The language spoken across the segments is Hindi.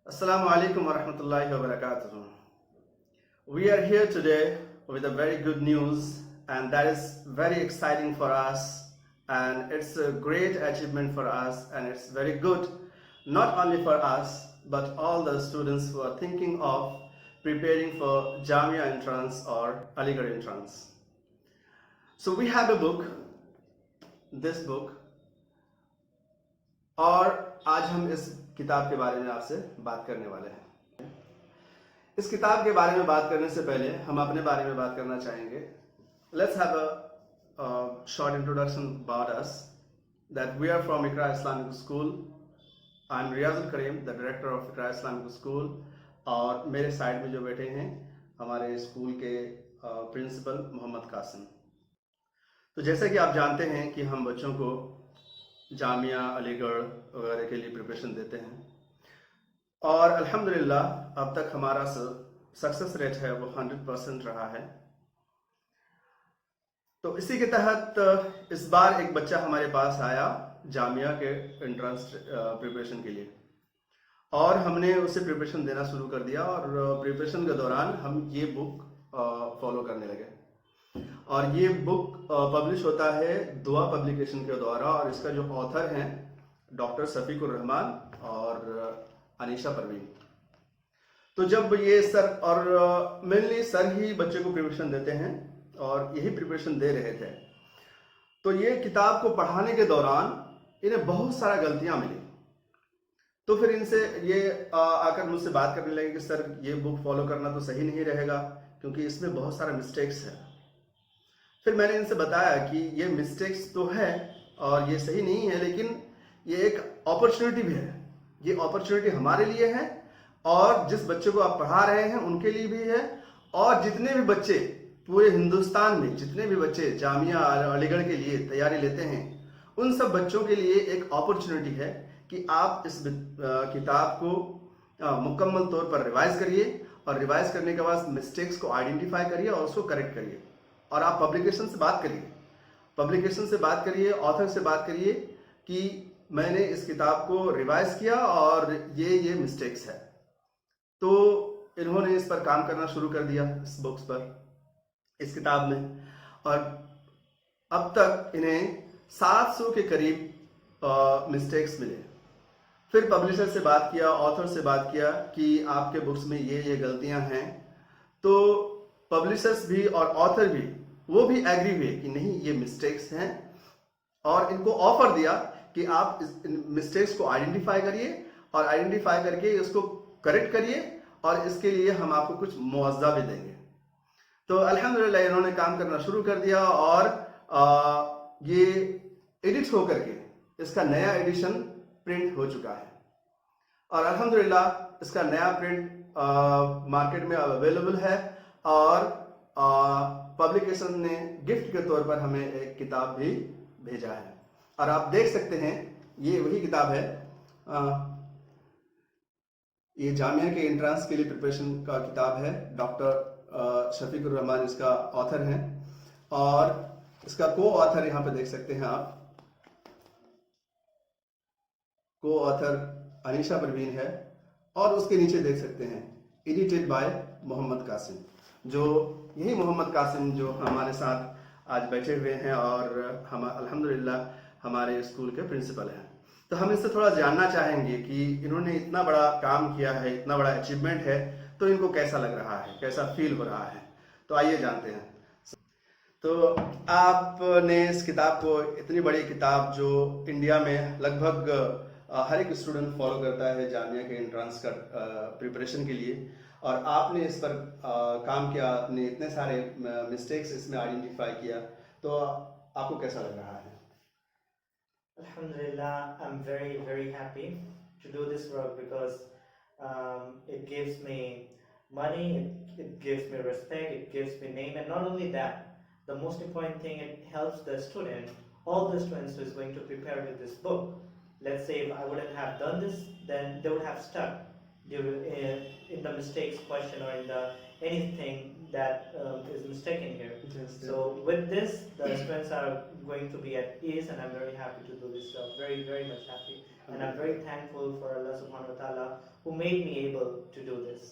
Assalamu alaikum wa rahmatullahi wa barakatuh. We are here today with a very good news, and that is very exciting for us, and it's a great achievement for us, and it's very good not only for us but all the students who are thinking of preparing for Jamia entrance or Aligarh entrance. So we have a book, this book, और आज हम इस किताब के बारे में आपसे बात करने वाले हैं। इस किताब के बारे में बात करने से पहले हम अपने बारे में बात करना चाहेंगे। Let's have a short introduction about us. That we are from Iqra Islamic School. I'm Riyazul Kareem, the director of Iqra Islamic School. और मेरे साइड में जो बैठे हैं हमारे स्कूल के प्रिंसिपल मोहम्मद कासिम। तो जैसे कि आप जानते हैं कि हम बच्चों को जामिया अलीगढ़ वगैरह के लिए प्रिपरेशन देते हैं और अल्हम्दुलिल्लाह अब तक हमारा सक्सेस रेट है वो 100% रहा है। तो इसी के तहत इस बार एक बच्चा हमारे पास आया जामिया के एंट्रेंस प्रिपरेशन के लिए और हमने उसे प्रिपरेशन देना शुरू कर दिया और प्रिपरेशन के दौरान हम ये बुक फॉलो करने लगे और ये बुक पब्लिश होता है दुआ पब्लिकेशन के द्वारा और इसका जो ऑथर हैं डॉक्टर शफीकुर रहमान और अनीशा परवीन। तो जब ये सर और मेनली सर ही बच्चे को प्रिपरेशन देते हैं और यही प्रिपरेशन दे रहे थे, तो ये किताब को पढ़ाने के दौरान इन्हें बहुत सारा गलतियां मिली। तो फिर इनसे ये आकर मुझसे बात करने लगे कि सर ये बुक फॉलो करना तो सही नहीं रहेगा क्योंकि इसमें बहुत सारा मिस्टेक्स है। फिर मैंने इनसे बताया कि ये मिस्टेक्स तो है और ये सही नहीं है, लेकिन ये एक अपॉर्चुनिटी भी है। ये अपॉर्चुनिटी हमारे लिए है और जिस बच्चे को आप पढ़ा रहे हैं उनके लिए भी है और जितने भी बच्चे पूरे हिंदुस्तान में जितने भी बच्चे जामिया अलीगढ़ के लिए तैयारी लेते हैं उन सब बच्चों के लिए एक अपॉर्चुनिटी है कि आप इस किताब को मुकम्मल तौर पर रिवाइज करिए और रिवाइज करने के बाद मिस्टेक्स को आइडेंटिफाई करिए और उसको करेक्ट करिए और आप पब्लिकेशन से बात करिए, ऑथर से बात करिए कि मैंने इस किताब को रिवाइज किया और ये मिस्टेक्स है। तो इन्होंने इस पर काम करना शुरू कर दिया इस बुक्स पर, इस किताब में, और अब तक इन्हें 700 के करीब मिस्टेक्स मिले। फिर पब्लिशर से बात किया, ऑथर से बात किया कि आपके बुक्स में ये गलतियां हैं। तो पब्लिशर्स भी और ऑथर भी वो भी एग्री हुए कि नहीं ये मिस्टेक्स हैं और इनको ऑफर दिया कि आप इस मिस्टेक्स को आइडेंटिफाई करिए और आइडेंटिफाई करके इसको करेक्ट करिए और इसके लिए हम आपको कुछ मुआवजा भी देंगे। तो अल्हम्दुलिल्लाह इन्होंने काम करना शुरू कर दिया और ये एडिट होकर के इसका नया एडिशन प्रिंट हो चुका है और अल्हम्दुलिल्लाह इसका नया प्रिंट मार्केट में अवेलेबल है और पब्लिकेशन ने गिफ्ट के तौर पर हमें एक किताब भी भेजा है और आप देख सकते हैं ये वही किताब है। ये जामिया के एंट्रेंस के लिए प्रिपरेशन का किताब है। डॉक्टर शफीकुर रहमान इसका ऑथर हैं और इसका को ऑथर यहाँ पे देख सकते हैं आप, को ऑथर अनीशा परवीन है और उसके नीचे देख सकते हैं एडिटेड बाय मोहम्मद कासिम, जो यही मोहम्मद कासिम जो हमारे साथ आज बैठे हुए हैं और हम अल्हम्दुलिल्लाह हमारे स्कूल के प्रिंसिपल हैं। तो हम इससे थोड़ा जानना चाहेंगे कि इन्होंने इतना बड़ा काम किया है, इतना बड़ा अचीवमेंट है, तो इनको कैसा लग रहा है, कैसा फील हो रहा है। तो आइए जानते हैं। तो आपने इस किताब को, इतनी बड़ी किताब जो इंडिया में लगभग हर एक स्टूडेंट फॉलो करता है जामिया के एंट्रेंस का प्रिपरेशन के लिए, और आपने इस पर काम किया, आपने इतने सारे मिस्टेक्स इसमें आइडेंटिफाई किया, तो आपको कैसा लग रहा है? Alhamdulillah, I'm very, very happy to do this work because it gives me money, it gives me respect, it gives me name, and not only that, the most important thing, it helps the student, all the students who is going to prepare with this book. Let's say if I wouldn't have done this, then they would have stuck in the mistakes question or in the anything that is mistaken here. Yes, so with this, the students are going to be at ease, and I'm very happy to do this job. Very, very much happy. And I'm very thankful for Allah subhanahu wa ta'ala who made me able to do this.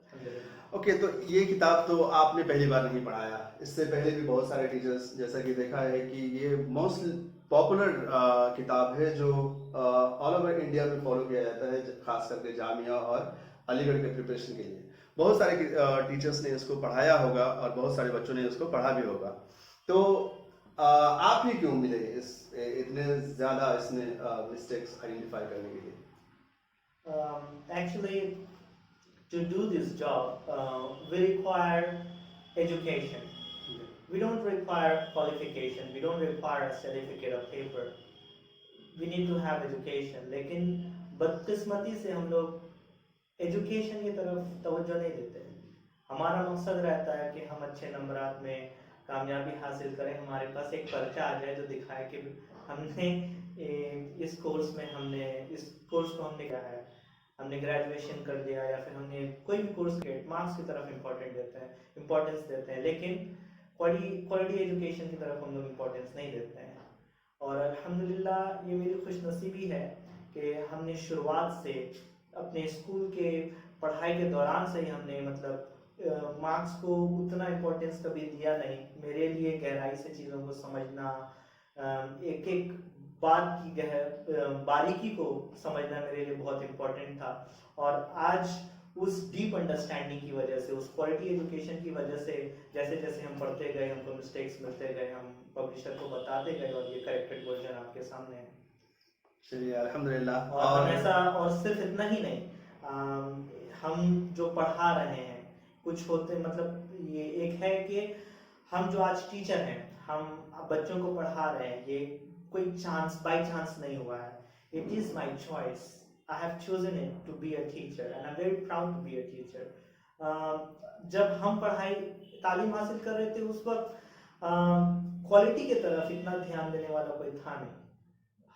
Alhamdulillah. Okay, तो ये किताब तो आपने पहली बार नहीं पढ़ाया, इससे पहले भी बहुत सारे टीचर्स जैसा कि देखा है कि ये मोस्ट पॉपुलर किताब है जो ऑल ओवर इंडिया में फॉलो किया जाता है, खास करके जामिया और अलीगढ़ के प्रिपरेशन के लिए। बहुत सारे टीचर्स ने इसको पढ़ाया होगा और बहुत सारे बच्चों ने इसको पढ़ा भी होगा। तो आप ही क्यों मिले इतने ज़्यादा इसमें मिस्टेक्स आइडेंटिफाई करने के लिए? Actually, to do this job, we require education. We don't require qualification. We don't require a certificate or paper. We need to have education. लेकिन बदकिस्मती से हम लोग एजुकेशन की तरफ तवज्जो नहीं देते। हमारा मकसद रहता है कि हम अच्छे नंबरात में कामयाबी हासिल करें, हमारे पास एक पर्चा आ जाए जो दिखाए कि हमने इस कोर्स को हमने क्या है, हमने ग्रेजुएशन कर लिया या फिर हमने कोई भी कोर्स के मार्क्स की तरफ इम्पोर्टेंस देते हैं, लेकिन क्वालिटी एजुकेशन की तरफ हम लोग इम्पोर्टेंस नहीं देते हैं। और अल्हम्दुलिल्लाह ये मेरी खुशनसीबी है कि हमने शुरुआत से अपने स्कूल के पढ़ाई के दौरान से ही हमने मतलब मार्क्स को उतना इम्पोर्टेंस कभी दिया नहीं। मेरे लिए गहराई से चीज़ों को समझना, एक एक बात की बारीकी को समझना मेरे लिए बहुत इम्पोर्टेंट था। और आज उस डीप अंडरस्टैंडिंग की वजह से, उस क्वालिटी एजुकेशन की वजह से जैसे जैसे हम पढ़ते गए, हमको मिस्टेक्स मिलते गए, हम पब्लिशर को बताते गए और ये करेक्टेड वर्जन आपके सामने है। चलिए अल्हम्दुलिल्लाह। और हमेशा, और सिर्फ इतना ही नहीं, हम जो पढ़ा रहे हैं कुछ होते मतलब ये एक है कि हम जो आज टीचर हैं, हम बच्चों को पढ़ा रहे हैं, ये कोई चांस बाय चांस नहीं हुआ है। It is my choice, I have chosen it to be a teacher and I am very proud to be a teacher. जब हम तालीम हासिल कर रहे थे उस वक्त क्वालिटी की तरफ इतना ध्यान देने वाला कोई था नहीं।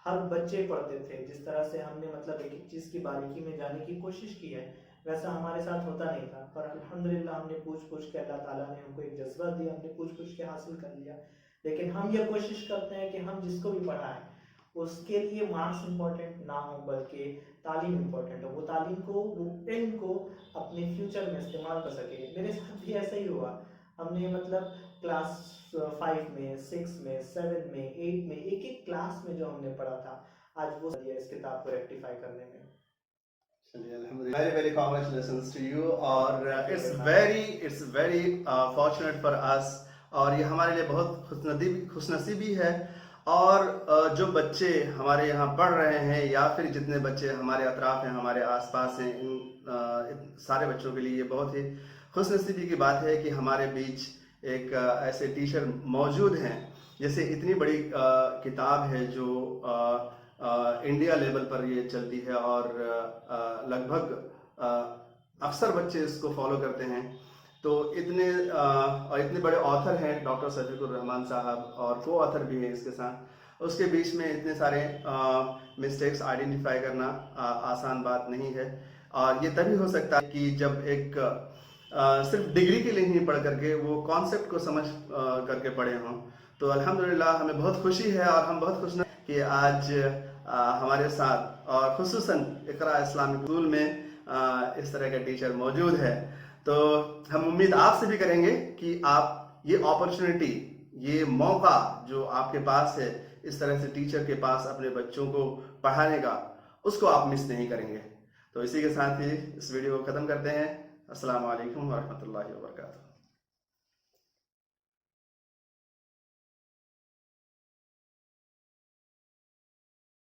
हर बच्चे पढ़ते थे, जिस तरह से हमने मतलब एक एक चीज़ की बारीकी में जाने की कोशिश की है वैसा हमारे साथ होता नहीं था। पर अल्हम्दुलिल्लाह हमने पूछ के, अल्लाह ताला ने हमको एक जज्बा दिया, हमने पूछ के हासिल कर लिया। लेकिन हम ये कोशिश करते हैं कि हम जिसको भी पढ़ाएं उसके लिए मार्क्स इम्पोर्टेंट ना हो बल्कि तालीम इम्पोर्टेंट हो, वो तालीम को, वो इल्म को अपने फ्यूचर में इस्तेमाल कर सके। मेरे साथ भी ऐसा ही हुआ। हमने मतलब क्लास 5 में, 6 में, 7 में, 8 में, एक एक क्लास में जो हमने पढ़ा था आज वो दिया इस किताब को रेक्टिफाई करने में। चलिए अल्हम्दुलिल्लाह, very very congratulations to you. और it's very fortunate for us, और ये हमारे लिए बहुत खुशनसीबी है। और जो बच्चे हमारे यहाँ पढ़ रहे हैं या फिर जितने बच्चे हमारे अतराफ हैं, हमारे आसपास हैं, इन सारे बच्चों के लिए ये बहुत ही खुशनसीबी की बात है कि हमारे बीच एक ऐसे टीचर मौजूद हैं। जैसे इतनी बड़ी किताब है जो इंडिया लेवल पर ये चलती है और लगभग अक्सर बच्चे इसको फॉलो करते हैं। तो इतने बड़े ऑथर हैं डॉक्टर शफीकुर रहमान साहब, और को ऑथर भी हैं इसके साथ। उसके बीच में इतने सारे मिस्टेक्स आइडेंटिफाई करना आसान बात नहीं है। और ये तभी हो सकता है कि जब एक सिर्फ डिग्री के लिए नहीं पढ़ करके वो कॉन्सेप्ट को समझ करके पढ़े हों। तो अल्हम्दुलिल्लाह हमें बहुत खुशी है और हम बहुत खुश हैं कि आज हमारे साथ और खुसूसन इकरा इस्लामिक स्कूल में इस तरह का टीचर मौजूद है। तो हम उम्मीद आपसे भी करेंगे कि आप ये अपॉर्चुनिटी, ये मौका जो आपके पास है इस तरह से टीचर के पास अपने बच्चों को पढ़ाने का, उसको आप मिस नहीं करेंगे। तो इसी के साथ ही इस वीडियो को ख़त्म करते हैं। अस्सलाम वालेकुम वरहमतुल्लाहि वबरकातुहू।